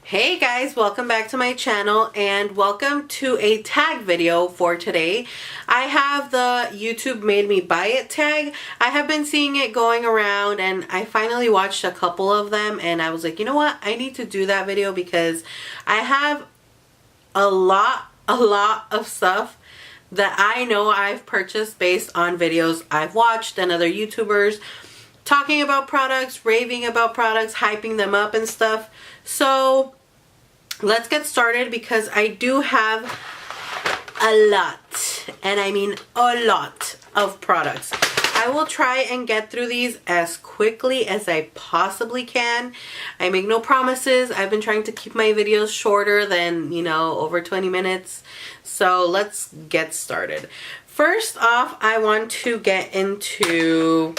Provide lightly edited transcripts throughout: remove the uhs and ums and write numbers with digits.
Hey guys, welcome back to my channel and welcome to a tag video for today. I have the YouTube made me buy it tag. I have been seeing it going around and I finally watched a couple of them and I was like, you know what? I need to do that video because I have a lot of stuff that I know I've purchased based on videos I've watched and other YouTubers talking about products, raving about products, hyping them up and stuff. So let's get started because I do have a lot, and I mean a lot of products. I will try and get through these as quickly as I possibly can. I make no promises. I've been trying to keep my videos shorter than, you know, over 20 minutes. So let's get started. First off, I want to get into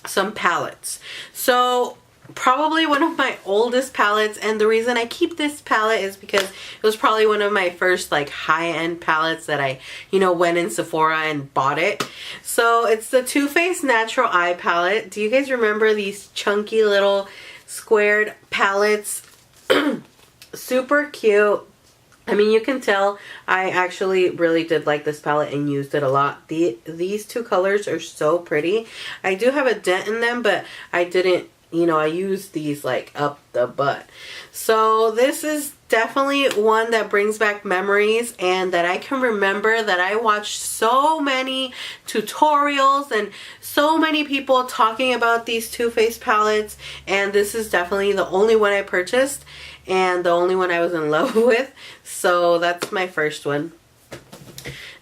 some palettes. So probably one of my oldest palettes, and the reason I keep this palette is because it was probably one of my first like high-end palettes that I, you know, went in Sephora and bought it. So it's the Too Faced Natural Eye Palette. Do you guys remember these chunky little squared palettes? Super cute. I mean, you can tell I actually really did like this palette and used it a lot. These two colors are so pretty. I do have a dent in them, but I didn't, you know, I used these like up the butt. So this is definitely one that brings back memories and that I can remember that I watched so many tutorials and so many people talking about these Too Faced palettes, and this is definitely the only one I purchased and the only one I was in love with. So that's my first one.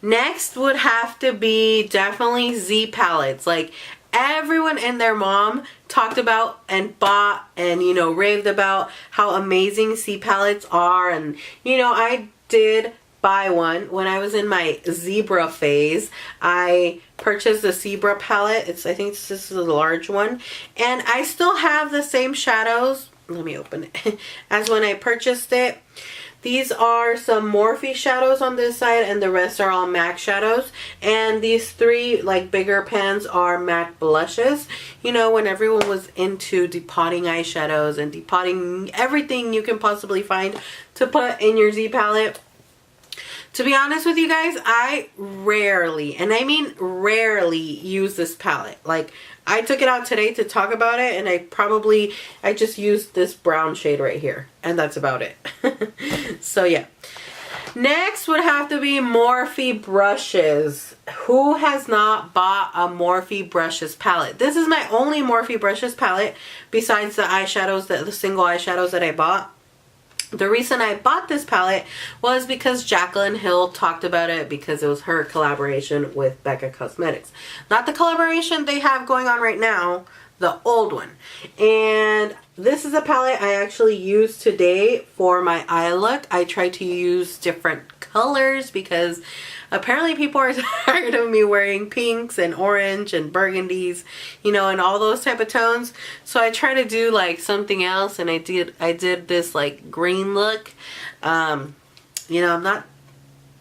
Next would have to be definitely Z palettes. Like everyone and their mom talked about and bought and, you know, raved about how amazing Z palettes are. And, you know, I did buy one when I was in my zebra phase. I purchased the zebra palette. I think this is a large one. And I still have the same shadows. Let me open it. As when I purchased it. These are some Morphe shadows on this side and the rest are all MAC shadows. And these three like bigger pans are MAC blushes. You know, when everyone was into depotting eyeshadows and depotting everything you can possibly find to put in your Z palette. To be honest with you guys, I rarely, and I mean rarely, use this palette. Like, I took it out today to talk about it, and I just used this brown shade right here. And that's about it. So, yeah. Next would have to be Morphe brushes. Who has not bought a Morphe brushes palette? This is my only Morphe brushes palette besides the eyeshadows, the single eyeshadows that I bought. The reason I bought this palette was because Jaclyn Hill talked about it because it was her collaboration with Becca Cosmetics. Not the collaboration they have going on right now, the old one. And this is a palette I actually used today for my eye look. I tried to use different colors because apparently people are tired of me wearing pinks and orange and burgundies, you know, and all those type of tones. So I try to do like something else, and I did this like green look. You know, I'm not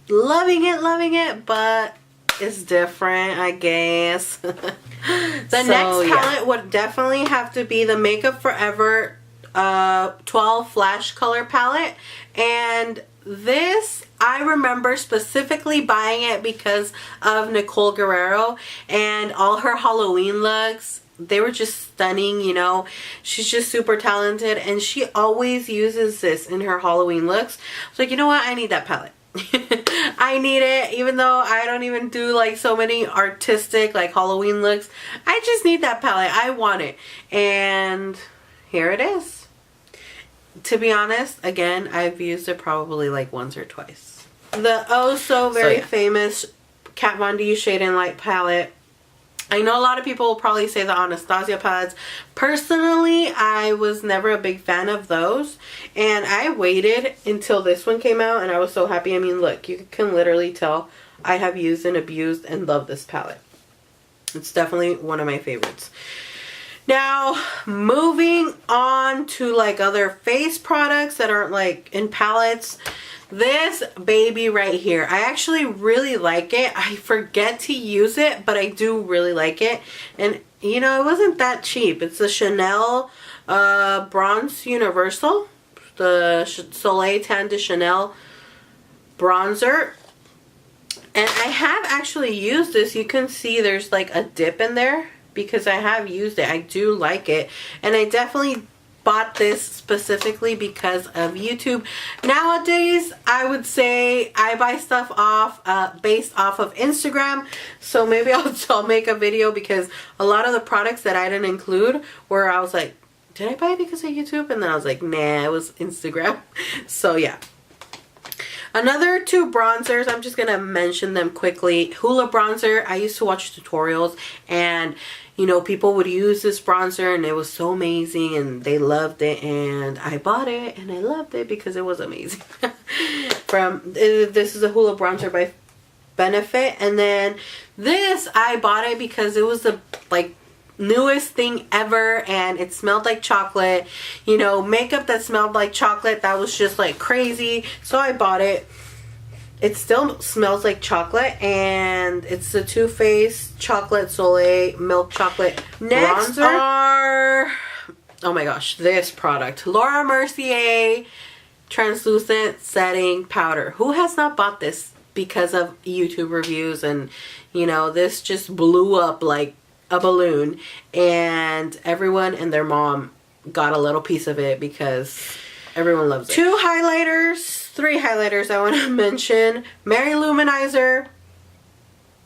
loving it, but it's different, I guess. The next palette would definitely have to be the Makeup Forever 12 Flash Color Palette. And this, I remember specifically buying it because of Nicole Guerrero and all her Halloween looks. They were just stunning, you know. She's just super talented and she always uses this in her Halloween looks. I was like, you know what? I need that palette. I need it, even though I don't even do like so many artistic like Halloween looks. I just need that palette. I want it. And here it is. To be honest, again, I've used it probably like once or twice. The oh so very famous Kat Von D Shade and Light palette. I know a lot of people will probably say the Anastasia palettes. Personally, I was never a big fan of those. And I waited until this one came out and I was so happy. I mean, look, you can literally tell I have used and abused and love this palette. It's definitely one of my favorites. Now, moving on to like other face products that aren't like in palettes. This baby right here, I actually really like it. I forget to use it, but I do really like it. And you know, it wasn't that cheap. It's the Chanel Bronze Universal. the Soleil Tan de Chanel bronzer. And I have actually used this. You can see there's like a dip in there because I have used it. I do like it. And I definitely bought this specifically because of YouTube. Nowadays, I would say I buy stuff based off of Instagram. So maybe I'll make a video because a lot of the products that I didn't include where I was like, did I buy it because of YouTube? And then I was like, nah, it was Instagram. So yeah. Another two bronzers, I'm just going to mention them quickly. Hoola bronzer, I used to watch tutorials and, you know, people would use this bronzer and it was so amazing and they loved it. And I bought it and I loved it because it was amazing. This is a Hoola bronzer by Benefit. And then this, I bought it because it was the, like, newest thing ever and it smelled like chocolate. You know, makeup that smelled like chocolate, that was just like crazy. So I bought it. It still smells like chocolate and it's the Too Faced Chocolate Soleil Milk Chocolate Next bronzer. Are, oh my gosh, this product. Laura Mercier Translucent Setting Powder. Who has not bought this because of YouTube reviews? And you know, this just blew up like a balloon and everyone and their mom got a little piece of it because everyone loves it. Three highlighters I want to mention. Mary Luminizer.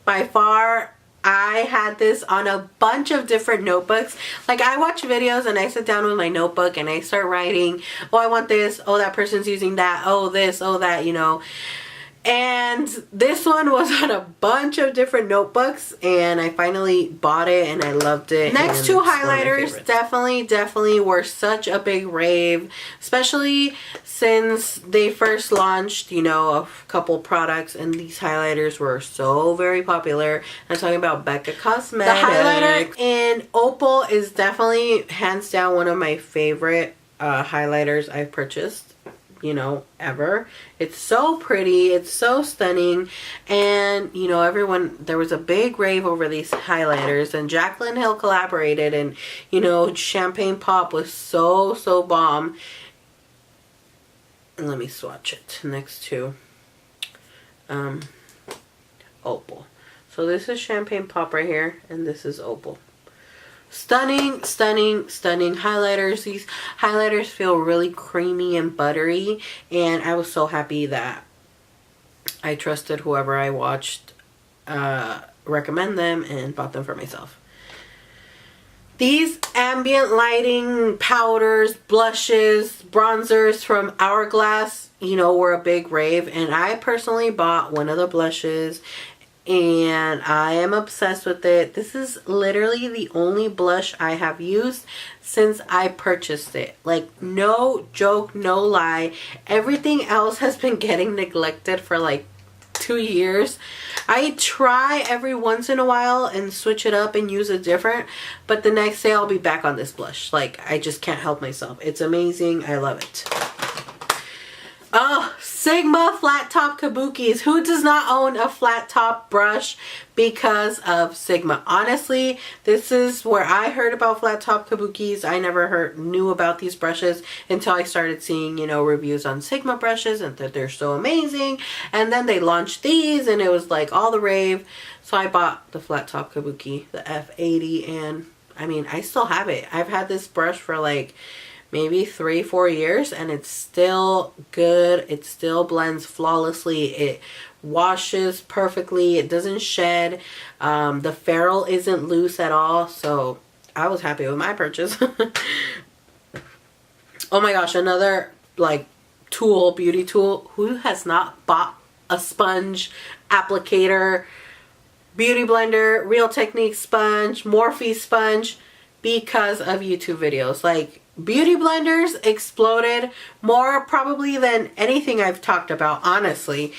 By far, I had this on a bunch of different notebooks. Like, I watch videos and I sit down with my notebook and I start writing, oh, I want this, oh, that person's using that, oh, this, oh, that, you know. And this one was on a bunch of different notebooks and I finally bought it and I loved it. Next two highlighters definitely were such a big rave, especially since they first launched, you know, a couple products, and these highlighters were so very popular. I'm talking about Becca Cosmetics. The highlighter in Opal is definitely hands down one of my favorite highlighters I've purchased, you know, ever. It's so pretty, it's so stunning, and you know, everyone, there was a big rave over these highlighters, and Jaclyn Hill collaborated, and you know, Champagne Pop was so bomb. And let me swatch it next to Opal. So this is Champagne Pop right here, and this is Opal. Stunning highlighters. These highlighters feel really creamy and buttery, and I was so happy that I trusted whoever I watched recommend them and bought them for myself. These ambient lighting powders, blushes, bronzers from Hourglass, you know, were a big rave, and I personally bought one of the blushes and I am obsessed with it. This is literally the only blush I have used since I purchased it. Like, no joke, no lie. Everything else has been getting neglected for like 2 years. I try every once in a while and switch it up and use a different, but the next day I'll be back on this blush. Like, I just can't help myself. It's amazing. I love it. Oh, Sigma flat top kabukis. Who does not own a flat top brush because of Sigma? Honestly, this is where I heard about flat top kabukis. I never knew about these brushes until I started seeing, you know, reviews on Sigma brushes and that they're so amazing. And then they launched these and it was like all the rave. So I bought the flat top kabuki, the F80, and I mean, I still have it. I've had this brush for like maybe 3-4 years and it's still good. It still blends flawlessly. It washes perfectly. It doesn't shed. The ferrule isn't loose at all. So I was happy with my purchase. Oh my gosh, another like tool, beauty tool. Who has not bought a sponge applicator, beauty blender, Real Techniques sponge, Morphe sponge because of YouTube videos? Like, beauty blenders exploded more probably than anything I've talked about, honestly,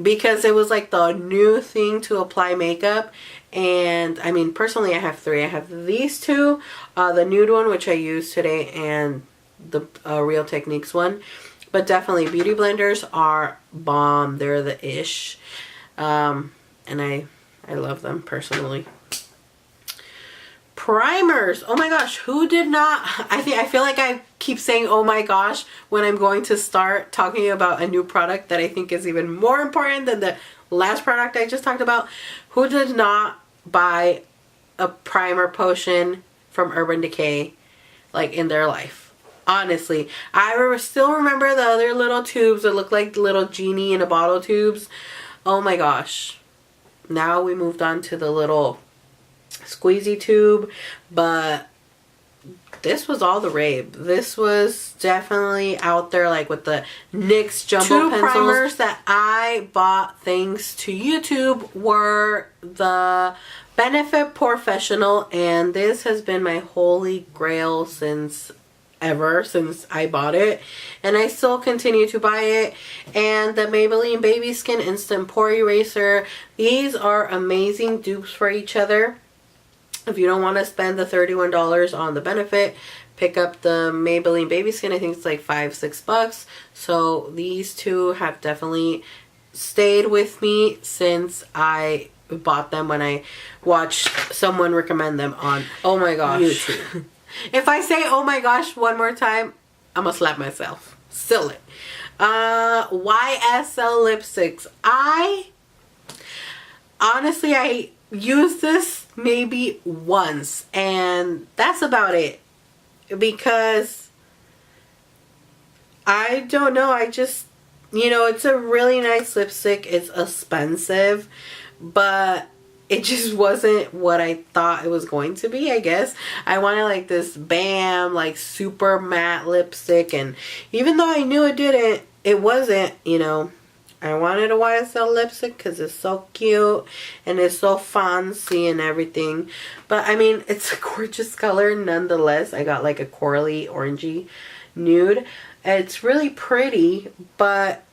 because it was like the new thing to apply makeup. And I mean, personally, I have 3. I have these 2, the nude one, which I used today, and the Real Techniques one. But definitely, beauty blenders are bomb. They're the ish, and I love them personally. primers. Oh my gosh, who did not? I feel like I keep saying oh my gosh when I'm going to start talking about a new product that I think is even more important than the last product I just talked about. Who did not buy a primer potion from Urban Decay like in their life? Honestly, I still remember the other little tubes that look like little genie in a bottle tubes. Oh my gosh. Now we moved on to the little squeezy tube, but this was all the rave. This was definitely out there, like with the NYX jumbo pencils. Primers that I bought thanks to YouTube were the Benefit Professional, and this has been my holy grail since I bought it, and I still continue to buy it. And the Maybelline Baby Skin Instant Pore Eraser. These are amazing dupes for each other. If you don't want to spend the $31 on the Benefit, pick up the Maybelline Baby Skin. I think it's like $5-6. So these two have definitely stayed with me since I bought them when I watched someone recommend them on, oh my gosh, YouTube. If I say oh my gosh one more time, I'm gonna slap myself. Still it. YSL lipsticks. I used this maybe once, and that's about it, because I don't know, I just, you know, it's a really nice lipstick. It's expensive, but it just wasn't what I thought it was going to be, I guess. I wanted like this bam, like super matte lipstick, and even though I knew it wasn't, you know, I wanted a YSL lipstick because it's so cute and it's so fancy and everything. But I mean, it's a gorgeous color nonetheless. I got like a corally orangey nude. It's really pretty, but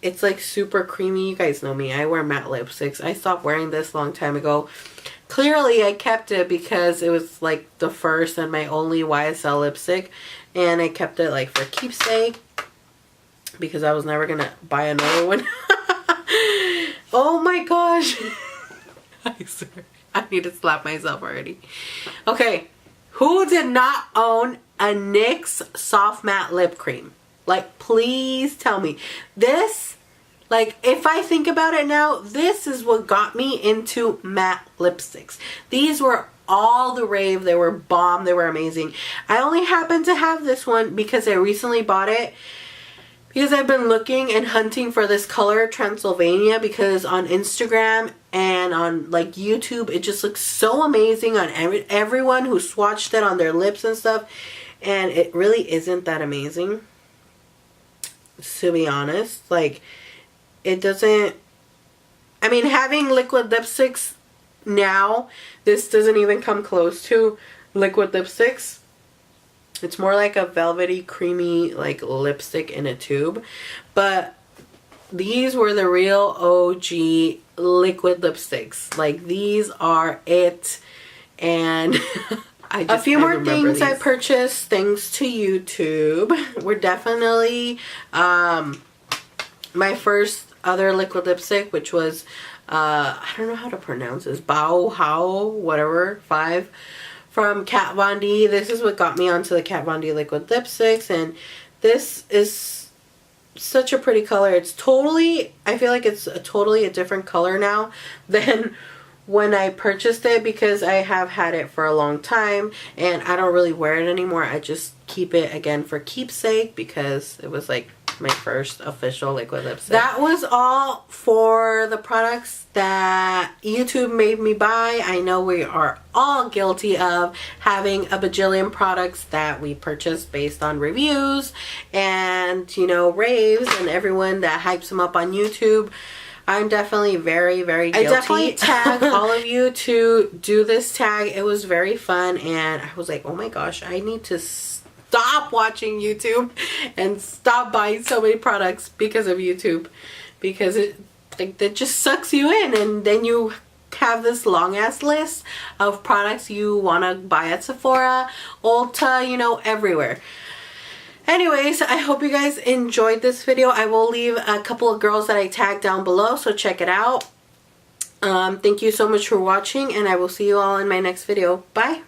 it's like super creamy. You guys know me, I wear matte lipsticks. I stopped wearing this a long time ago. Clearly I kept it because it was like the first and my only YSL lipstick, and I kept it like for keepsake because I was never gonna buy another one. Oh my gosh. I swear, I need to slap myself already. Okay, who did not own a NYX soft matte lip cream? Like, please tell me. This, like, if I think about it now, this is what got me into matte lipsticks. These were all the rave. They were bomb. They were amazing. I only happened to have this one because I recently bought it because I've been looking and hunting for this color, Transylvania, because on Instagram and on like YouTube, it just looks so amazing on everyone who swatched it on their lips and stuff, and it really isn't that amazing, to be honest. Like, it doesn't, I mean, having liquid lipsticks now, this doesn't even come close to liquid lipsticks. It's more like a velvety, creamy, like lipstick in a tube. But these were the real OG liquid lipsticks. Like, these are it. And a few more things I purchased thanks to YouTube were definitely my first other liquid lipstick, which was I don't know how to pronounce this, whatever, 5 from Kat Von D. This is what got me onto the Kat Von D liquid lipsticks, and this is such a pretty color. It's totally, I feel like it's totally a different color now than when I purchased it, because I have had it for a long time and I don't really wear it anymore. I just keep it again for keepsake because it was like my first official liquid lipstick. That was all for the products that YouTube made me buy. I know we are all guilty of having a bajillion products that we purchased based on reviews and, you know, raves and everyone that hypes them up on YouTube. I'm definitely very, very guilty. I definitely tag all of you to do this tag. It was very fun, and I was like, oh my gosh, I need to stop watching YouTube and stop buying so many products because of YouTube, because it just sucks you in, and then you have this long ass list of products you want to buy at Sephora, Ulta, you know, everywhere. Anyways, I hope you guys enjoyed this video. I will leave a couple of girls that I tagged down below, so check it out. Thank you so much for watching, and I will see you all in my next video. Bye!